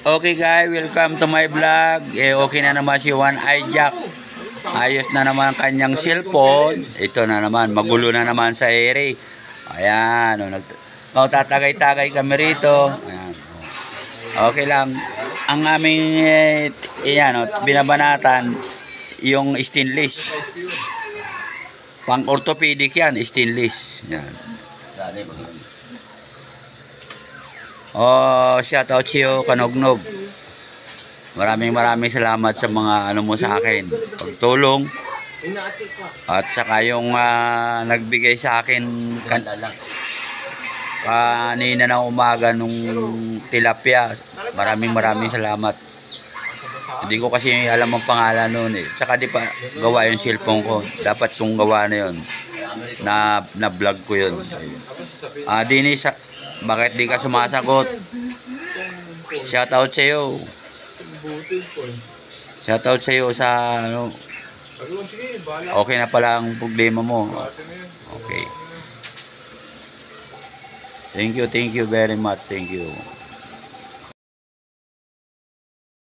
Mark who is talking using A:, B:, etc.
A: Okay guys, welcome to my vlog. Okay na naman si One Eye Jack. Ayos na naman ang kanyang cellphone. Ito na naman, magulo na naman sa ere. Ayan, tatagay-tagay kami rito. Ayan. Okay lang. Ang aming binabanatan yung stainless. Pang orthopedic yan, stainless. Yan. Shout out sa'yo, Kanognog. Maraming salamat sa mga mo sa akin. Pagtulong. At saka yung nagbigay sa akin kanina ng umaga nung tilapia. Maraming salamat. Hindi ko kasi alam ang pangalan noon eh. Tsaka di pa gawa yung cellphone ko. Dapat kong gawa na yun. Na vlog ko yun. Dinis, bakit di ka sumasagot? Shout out sa iyo. Shout out sa iyo sa okay na pala ang problema mo. Okay. Thank you very much. Thank you.